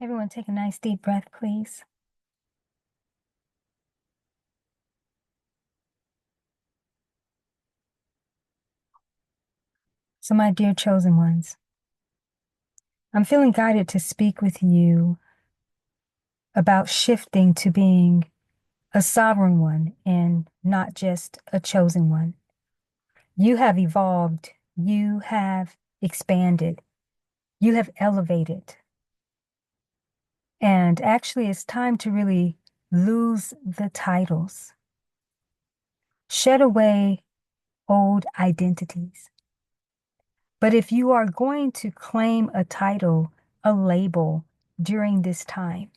Everyone take a nice deep breath, please. So, my dear chosen ones, I'm feeling guided to speak with you about shifting to being a sovereign one and not just a chosen one. You have evolved, you have expanded, you have elevated. And actually, it's time to really lose the titles, shed away old identities. But if you are going to claim a title, a label during this time,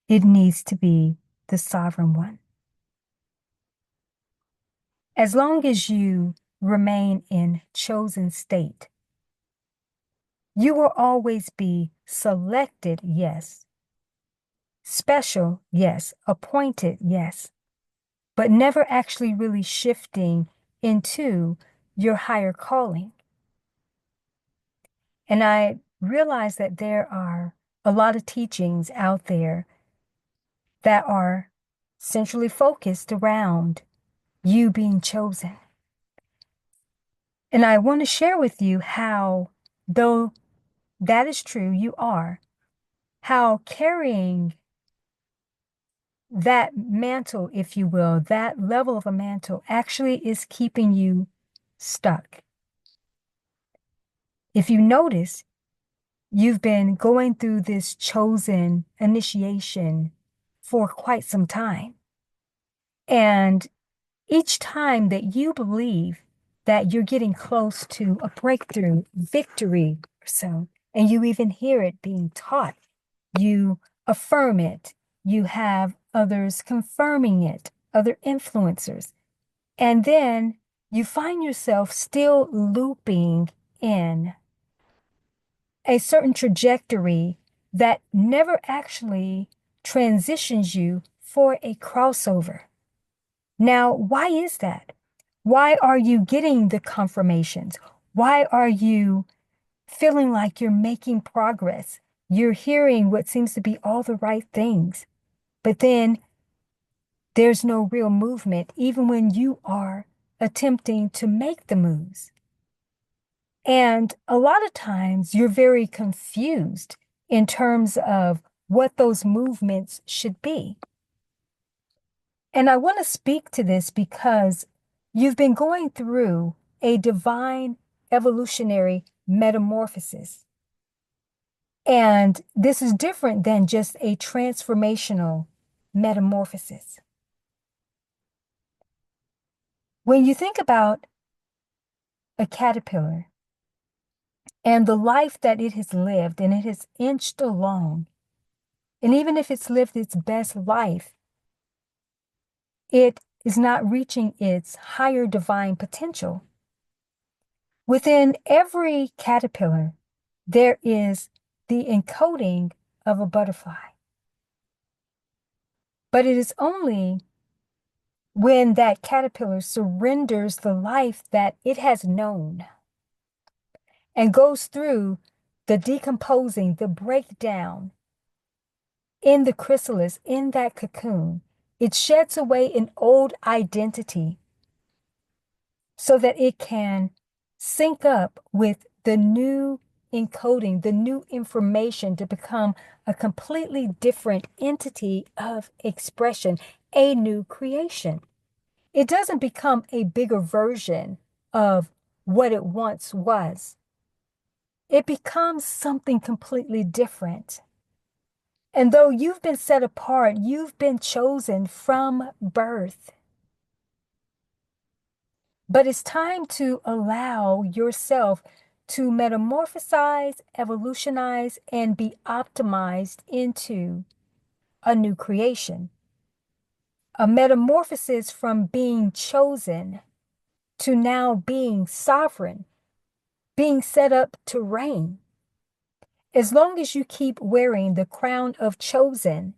it needs to be the Sovereign One. As long as you remain in chosen state, you will always be selected, yes. Special, yes. Appointed, yes. But never actually really shifting into your higher calling. And I realize that there are a lot of teachings out there that are centrally focused around you being chosen. And I want to share with you how, though that is true, you are, how carrying that mantle, if you will, that level of a mantle actually is keeping you stuck. If you notice, you've been going through this chosen initiation for quite some time. And each time that you believe that you're getting close to a breakthrough, victory, or so, and you even hear it being taught, you affirm it, you have others confirming it, other influencers, and then you find yourself still looping in a certain trajectory that never actually transitions you for a crossover. Now, why is that? Why are you getting the confirmations? Why are you feeling like you're making progress? You're hearing what seems to be all the right things, but then there's no real movement, even when you are attempting to make the moves. And a lot of times you're very confused in terms of what those movements should be. And I want to speak to this because you've been going through a divine evolutionary metamorphosis. And this is different than just a transformational metamorphosis. When you think about a caterpillar and the life that it has lived and it has inched along, and even if it's lived its best life, it is not reaching its higher divine potential. Within every caterpillar, there is the encoding of a butterfly. But it is only when that caterpillar surrenders the life that it has known and goes through the decomposing, the breakdown in the chrysalis, in that cocoon, it sheds away an old identity so that it can sync up with the new encoding, the new information to become a completely different entity of expression, a new creation. It doesn't become a bigger version of what it once was. It becomes something completely different. And though you've been set apart, you've been chosen from birth. But it's time to allow yourself to metamorphosize, evolutionize, and be optimized into a new creation. A metamorphosis from being chosen to now being sovereign, being set up to reign. As long as you keep wearing the crown of chosen,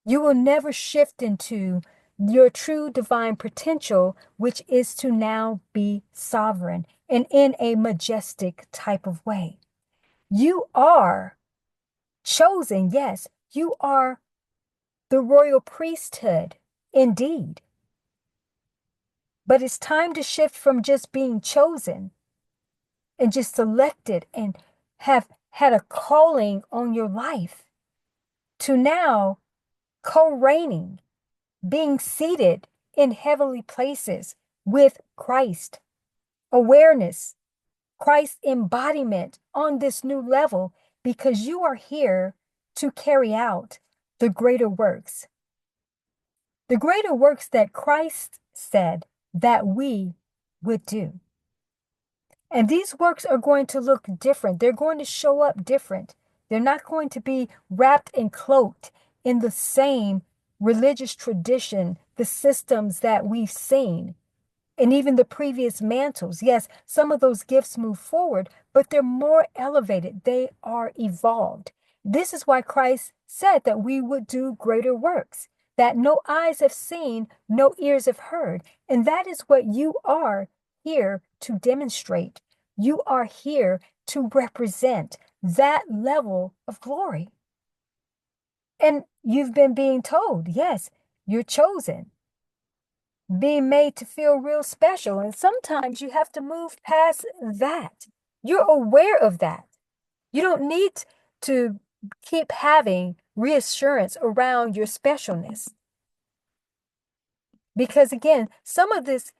you will never shift into your true divine potential, which is to now be sovereign and in a majestic type of way. You are Chosen, yes, you are the royal priesthood, indeed. But it's time to shift from just being chosen and just selected and have had a calling on your life to now co-reigning, being seated in heavenly places with Christ. Awareness, Christ embodiment on this new level, because you are here to carry out the greater works. The greater works that Christ said that we would do. And these works are going to look different. They're going to show up different. They're not going to be wrapped and cloaked in the same religious tradition, the systems that we've seen, and even the previous mantles. Yes, some of those gifts move forward, but they're more elevated. They are evolved. This is why Christ said that we would do greater works, that no eyes have seen, no ears have heard. And that is what you are here to demonstrate. You are here to represent that level of glory. And you've been being told, yes, you're chosen, being made to feel real special. And sometimes you have to move past that. You're aware of that. You don't need to keep having reassurance around your specialness. Because again, some of this,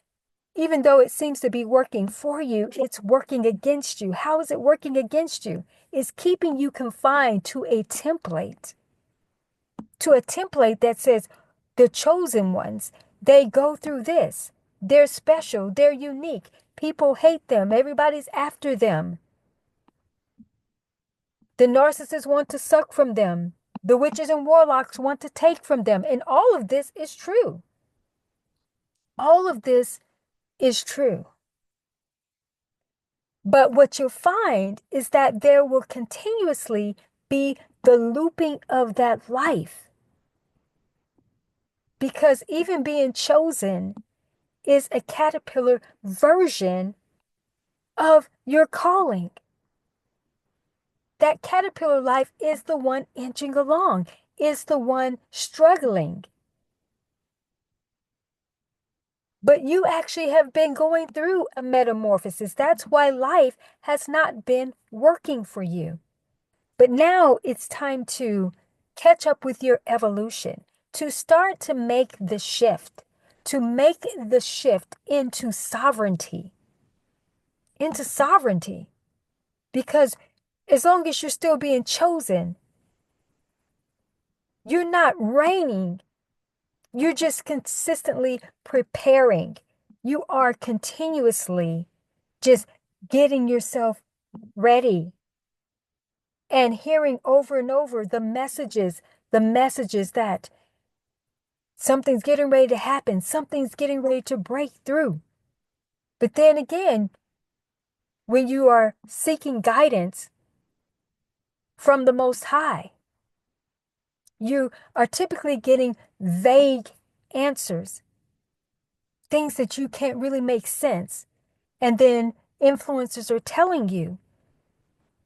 even though it seems to be working for you, it's working against you. How is it working against you? It's keeping you confined to a template that says the chosen ones, they go through this. They're special. They're unique. People hate them. Everybody's after them. The narcissists want to suck from them. The witches and warlocks want to take from them. And all of this is true. All of this is true. But what you'll find is that there will continuously be the looping of that life. Because even being chosen is a caterpillar version of your calling. That caterpillar life is the one inching along, is the one struggling. But you actually have been going through a metamorphosis. That's why life has not been working for you. But now it's time to catch up with your evolution, to start to make the shift, into sovereignty. Because as long as you're still being chosen, you're not reigning. You're just consistently preparing. You are continuously just getting yourself ready and hearing over and over the messages that something's getting ready to happen, something's getting ready to break through. But then again, when you are seeking guidance from the Most High, you are typically getting vague answers, things that you can't really make sense. And then influencers are telling you,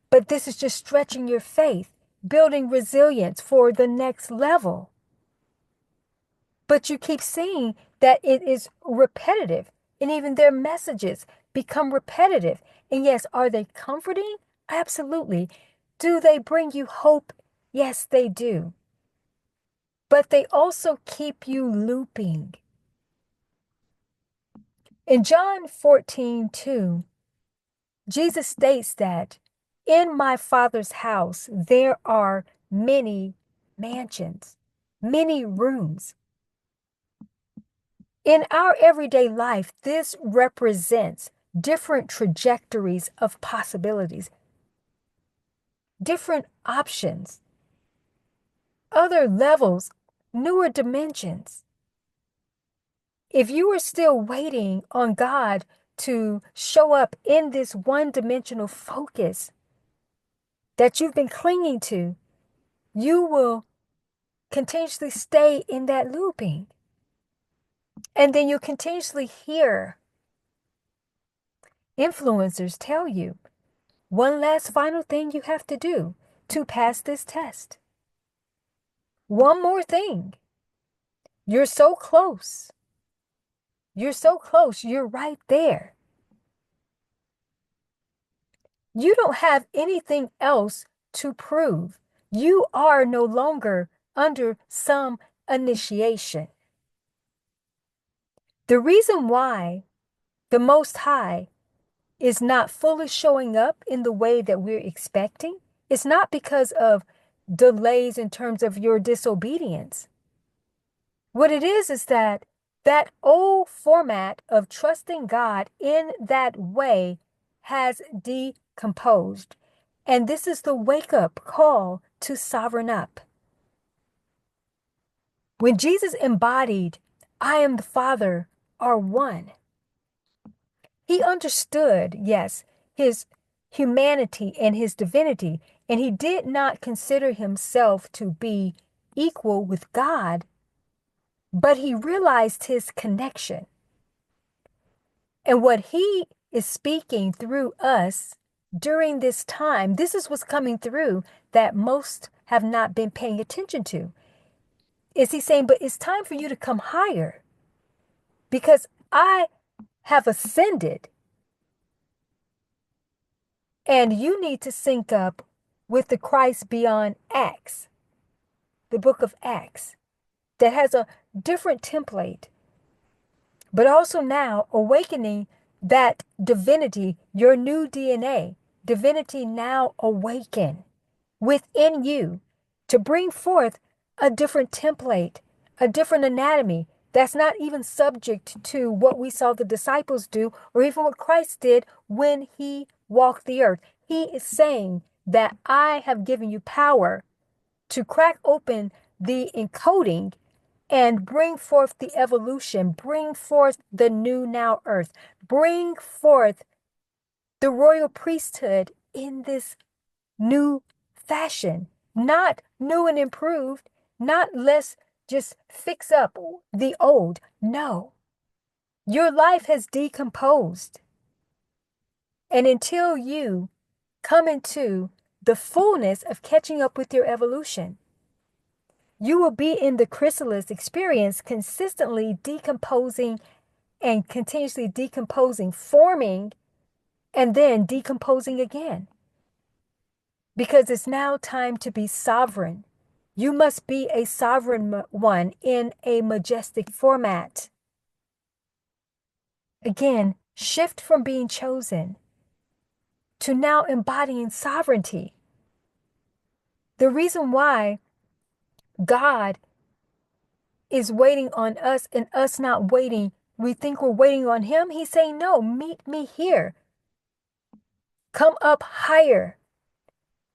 but this is just stretching your faith, building resilience for the next level. But you keep seeing that it is repetitive, and even their messages become repetitive. And yes, are they comforting? Absolutely. Do they bring you hope? Yes, they do. But they also keep you looping. In John 14:2, Jesus states that in my Father's house there are many mansions, many rooms. In our everyday life, this represents different trajectories of possibilities, different options, other levels, newer dimensions. If you are still waiting on God to show up in this one-dimensional focus that you've been clinging to, you will continuously stay in that looping. And then you continuously hear influencers tell you one last final thing you have to do to pass this test. One more thing. You're so close. You're so close. You're right there. You don't have anything else to prove. You are no longer under some initiation. The reason why the Most High is not fully showing up in the way that we're expecting is not because of delays in terms of your disobedience. What it is that old format of trusting God in that way has decomposed. And this is the wake-up call to sovereign up. When Jesus embodied, I am the Father are one, he understood, yes, his humanity and his divinity, and he did not consider himself to be equal with God, but he realized his connection. And what he is speaking through us during this time, this is what's coming through that most have not been paying attention to. Is he saying, but it's time for you to come higher because I have ascended and you need to sync up with the Christ beyond Acts, the book of Acts, that has a different template, but also now awakening that divinity, your new DNA, divinity now awaken within you to bring forth a different template, a different anatomy that's not even subject to what we saw the disciples do or even what Christ did when he walked the earth. He is saying that I have given you power to crack open the encoding and bring forth the evolution, bring forth the new now earth, bring forth the royal priesthood in this new fashion, not new and improved, not let's just fix up the old. No, your life has decomposed. And until you come into the fullness of catching up with your evolution, you will be in the chrysalis experience, consistently decomposing and continuously decomposing, forming, and then decomposing again. Because it's now time to be sovereign. You must be a sovereign one in a majestic format. Again, shift from being chosen to now embodying sovereignty. The reason why God is waiting on us and us not waiting, we think we're waiting on him. He's saying, no, meet me here. Come up higher.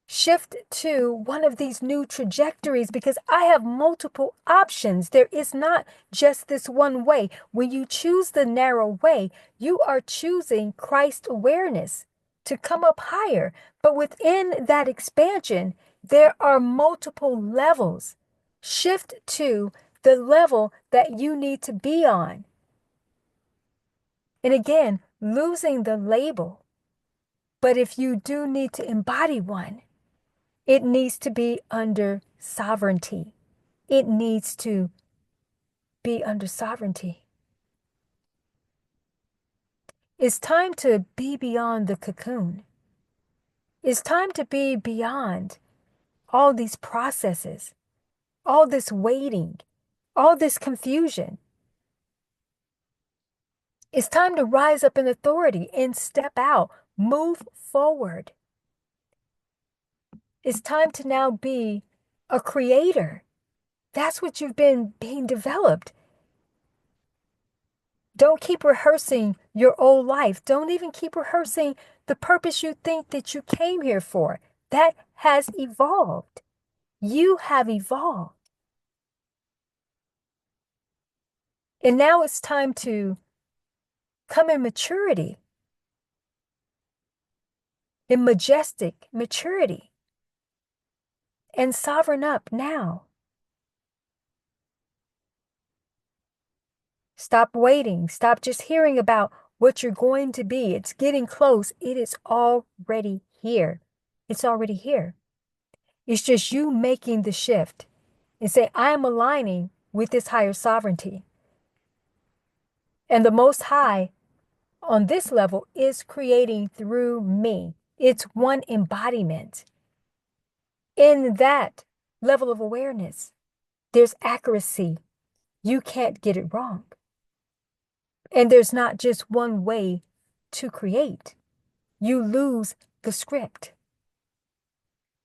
Shift to one of these new trajectories because I have multiple options. There is not just this one way. When you choose the narrow way, you are choosing Christ awareness to come up higher. But within that expansion, there are multiple levels. Shift to the level that you need to be on. And again, losing the label. But if you do need to embody one, it needs to be under sovereignty. It needs to be under sovereignty. It's time to be beyond the cocoon. It's time to be beyond all these processes, all this waiting, all this confusion. It's time to rise up in authority and step out, move forward. It's time to now be a creator. That's what you've been being developed. Don't keep rehearsing your old life. Don't even keep rehearsing the purpose you think that you came here for. That has evolved. You have evolved. And now it's time to come in maturity, in majestic maturity, and sovereign up now. Stop waiting. Stop just hearing about what you're going to be. It's getting close. It is already here. It's already here. It's just you making the shift and say, I am aligning with this higher sovereignty. And the Most High on this level is creating through me. It's one embodiment. In that level of awareness, there's accuracy. You can't get it wrong. And there's not just one way to create. You lose the script.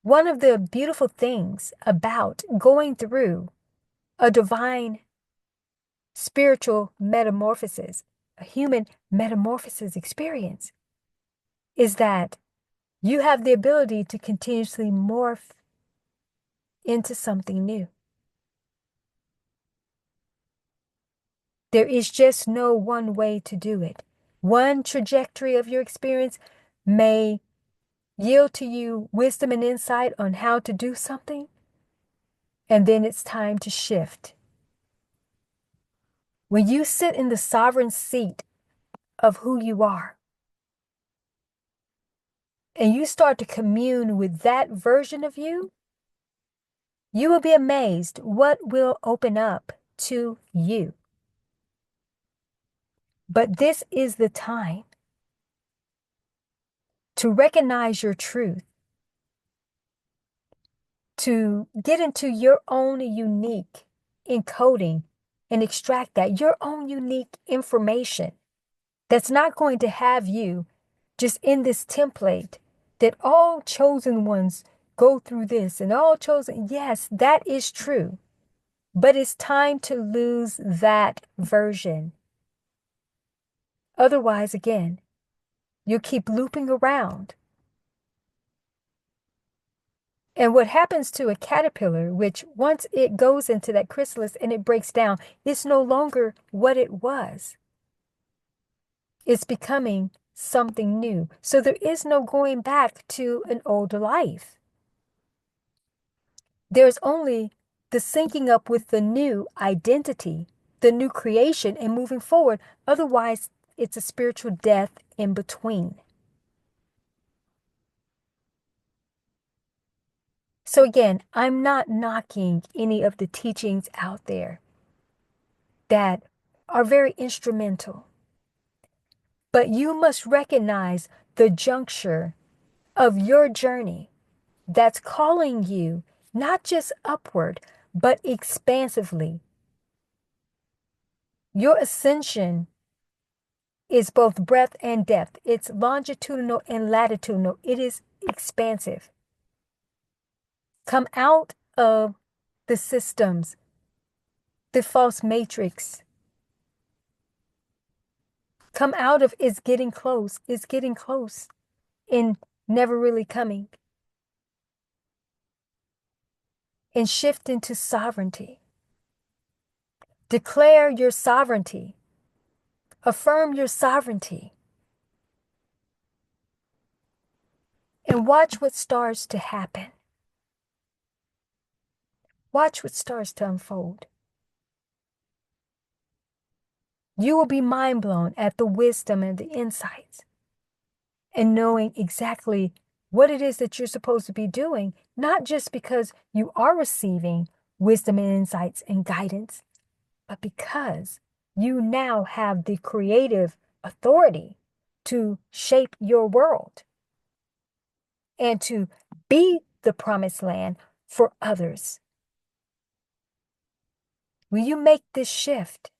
One of the beautiful things about going through a divine spiritual metamorphosis, a human metamorphosis experience, is that you have the ability to continuously morph into something new. There is just no one way to do it. One trajectory of your experience may yield to you wisdom and insight on how to do something, and then it's time to shift. When you sit in the sovereign seat of who you are, and you start to commune with that version of you, you will be amazed what will open up to you. But this is the time to recognize your truth, to get into your own unique encoding and extract that, your own unique information that's not going to have you just in this template that all chosen ones go through this and all chosen. Yes, that is true. But it's time to lose that version. Otherwise, again, you keep looping around. And what happens to a caterpillar, which once it goes into that chrysalis and it breaks down, it's no longer what it was. It's becoming something new. So there is no going back to an old life. There's only the syncing up with the new identity, the new creation, and moving forward. Otherwise, it's a spiritual death in between. So again, I'm not knocking any of the teachings out there that are very instrumental. But you must recognize the juncture of your journey that's calling you not just upward, but expansively. Your ascension is both breadth and depth. It's longitudinal and latitudinal. It is expansive. Come out of the systems, the false matrix. Come out of it's getting close, and never really coming. And shift into sovereignty. Declare your sovereignty. Affirm your sovereignty. And watch what starts to happen. Watch what starts to unfold. You will be mind blown at the wisdom and the insights and knowing exactly what it is that you're supposed to be doing, not just because you are receiving wisdom and insights and guidance, but because you now have the creative authority to shape your world and to be the promised land for others. When you make this shift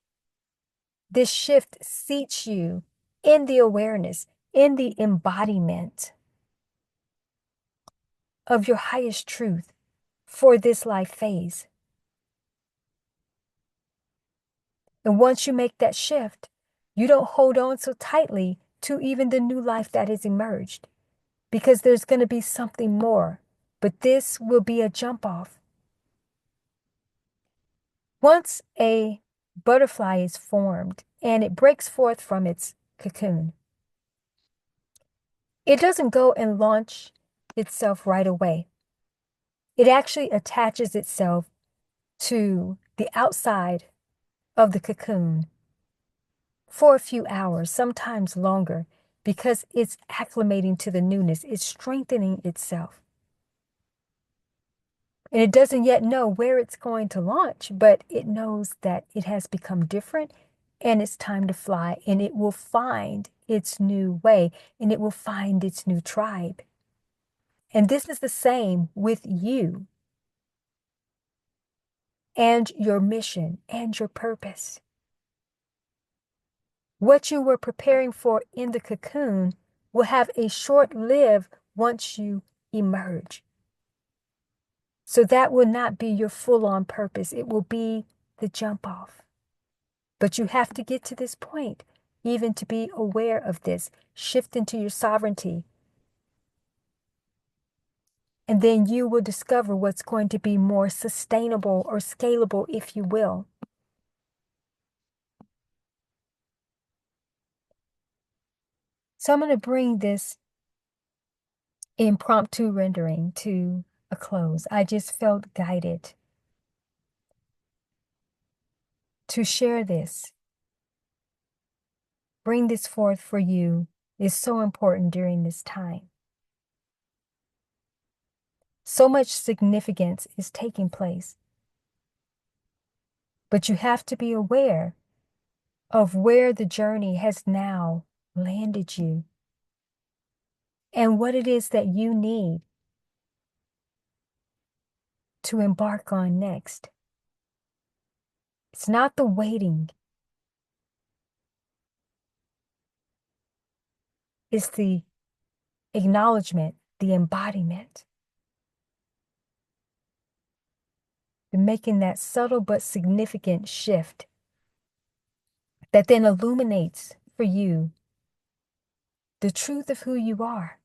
seats you in the awareness, in the embodiment of your highest truth for this life phase. And once you make that shift, you don't hold on so tightly to even the new life that has emerged, because there's going to be something more. But this will be a jump off. Once a butterfly is formed and it breaks forth from its cocoon, it doesn't go and launch itself right away. It actually attaches itself to the outside of the cocoon for a few hours, sometimes longer, because it's acclimating to the newness. It's strengthening itself. And it doesn't yet know where it's going to launch, but it knows that it has become different and it's time to fly, and it will find its new way, and it will find its new tribe. And this is the same with you and your mission and your purpose. What you were preparing for in the cocoon will have a short live once you emerge. So that will not be your full-on purpose. It will be the jump off. But you have to get to this point, even to be aware of this, shift into your sovereignty. And then you will discover what's going to be more sustainable or scalable, if you will. So I'm going to bring this impromptu rendering to a close. I just felt guided to share this. Bring this forth for you is so important during this time. So much significance is taking place. But you have to be aware of where the journey has now landed you and what it is that you need to embark on next. It's not the waiting. It's the acknowledgement, the embodiment, the making that subtle but significant shift that then illuminates for you the truth of who you are.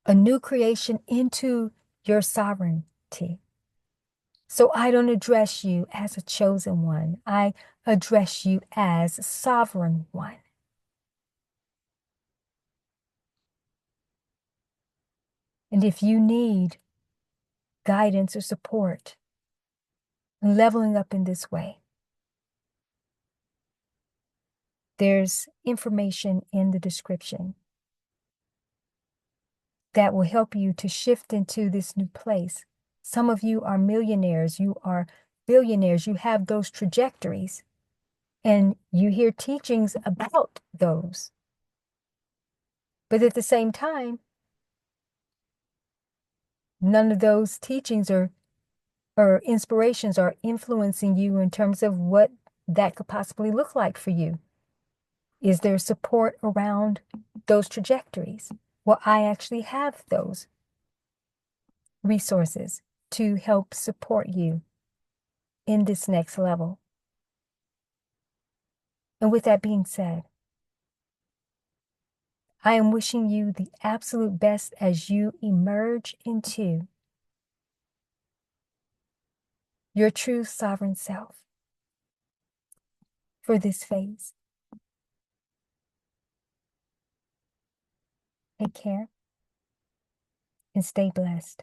A new creation into your sovereignty. So I don't address you as a chosen one. I address you as sovereign one. And if you need guidance or support, leveling up in this way, there's information in the description that will help you to shift into this new place. Some of you are millionaires, you are billionaires, you have those trajectories, and you hear teachings about those. But at the same time, none of those teachings or inspirations are influencing you in terms of what that could possibly look like for you. Is there support around those trajectories? Well, I actually have those resources to help support you in this next level. And with that being said, I am wishing you the absolute best as you emerge into your true sovereign self for this phase. Take care and stay blessed.